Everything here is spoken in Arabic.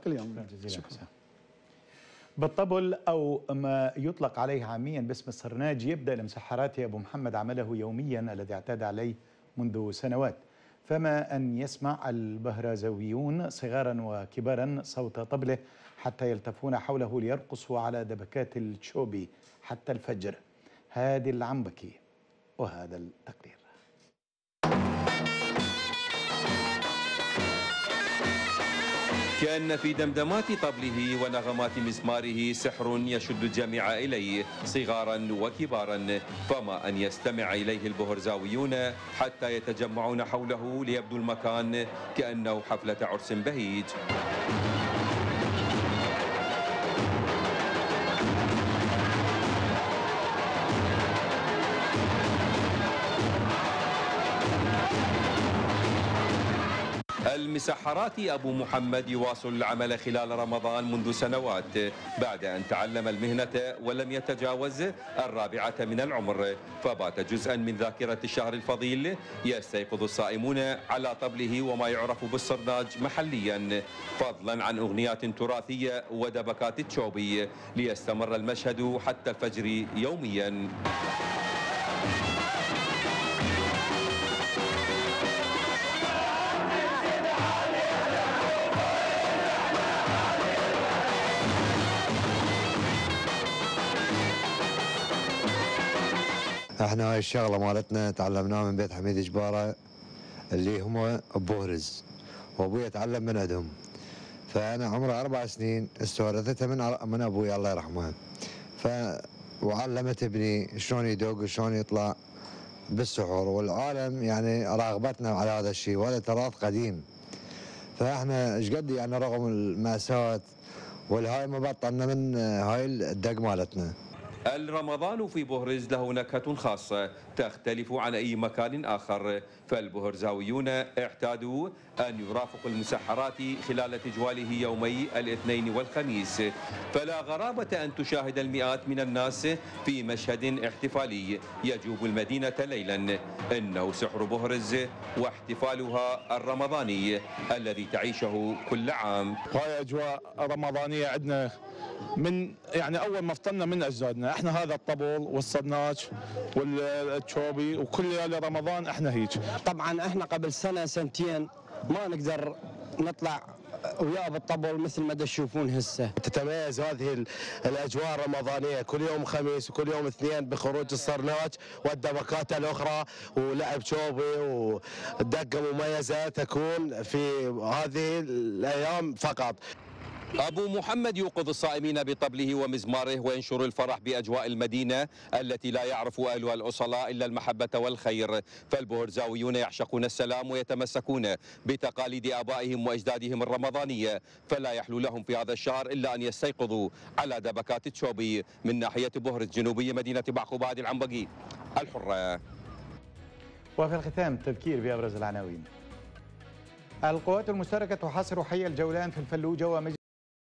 باقي اليوم. شكرا. بالطبل أو ما يطلق عليه عاميا باسم السرناج يبدأ المسحراتي أبو محمد عمله يوميا الذي اعتاد عليه منذ سنوات، فما أن يسمع البهرازويون صغارا وكبارا صوت طبله حتى يلتفون حوله ليرقصوا على دبكات الشوبي حتى الفجر. هادي العنبكي وهذا التقرير. كأن في دمدمات طبله ونغمات مزماره سحر يشد الجميع إليه صغارا وكبارا، فما أن يستمع إليه البهرزاويون حتى يتجمعون حوله ليبدو المكان كأنه حفلة عرس بهيج. المسحراتي أبو محمد يواصل العمل خلال رمضان منذ سنوات بعد أن تعلم المهنة ولم يتجاوز 4 من العمر، فبات جزءا من ذاكرة الشهر الفضيل يستيقظ الصائمون على طبله وما يعرف بالسرناج محليا، فضلا عن أغنيات تراثية ودبكات الشوبي، ليستمر المشهد حتى الفجر يوميا. احنا هاي الشغله مالتنا تعلمناها من بيت حميد جباره اللي هم بوهرز، وابوي تعلم من عندهم، فانا عمري 4 سنين استورثتها من ابوي الله يرحمه، وعلمت ابني شلون يدق وشلون يطلع بالسحور، والعالم يعني راغبتنا على هذا الشيء، وهذا تراث قديم. فاحنا ايش قد يعني رغم المأساة والهاي ما بطلنا من هاي الدق مالتنا. الرمضان في بوهرز له نكهة خاصة تختلف عن أي مكان آخر، فالبهرزاويون اعتادوا أن يرافقوا المسحرات خلال تجواله يومي الاثنين والخميس، فلا غرابة أن تشاهد المئات من الناس في مشهد احتفالي يجوب المدينة ليلا. إنه سحر بوهرز واحتفالها الرمضاني الذي تعيشه كل عام. هاي أجواء رمضانية عندنا من يعني أول ما فطرنا من أجدادنا، احنا هذا الطبل والصرناج والشوبي وكل ليالي رمضان احنا هيك. طبعا احنا قبل سنة سنتين ما نقدر نطلع وياه بالطبل مثل ما تشوفون هسه. تتميز هذه الاجواء الرمضانيه كل يوم خميس وكل يوم اثنين بخروج الصرناج والدبكات الاخرى ولعب شوبي ودقه مميزه تكون في هذه الايام فقط. أبو محمد يوقظ الصائمين بطبله ومزماره وينشر الفرح بأجواء المدينة التي لا يعرف أهلها الأصلاء إلا المحبة والخير، فالبهرزاويون يعشقون السلام ويتمسكون بتقاليد آبائهم وأجدادهم الرمضانية، فلا يحلو لهم في هذا الشهر إلا أن يستيقظوا على دبكات الشوبي من ناحية بوهرز جنوبية مدينة بعقوبة. هادي العنبكي، الحرة. وفي الختام تذكير بأبرز العناوين. القوات المشتركة تحاصر حي الجولان في الفلوجة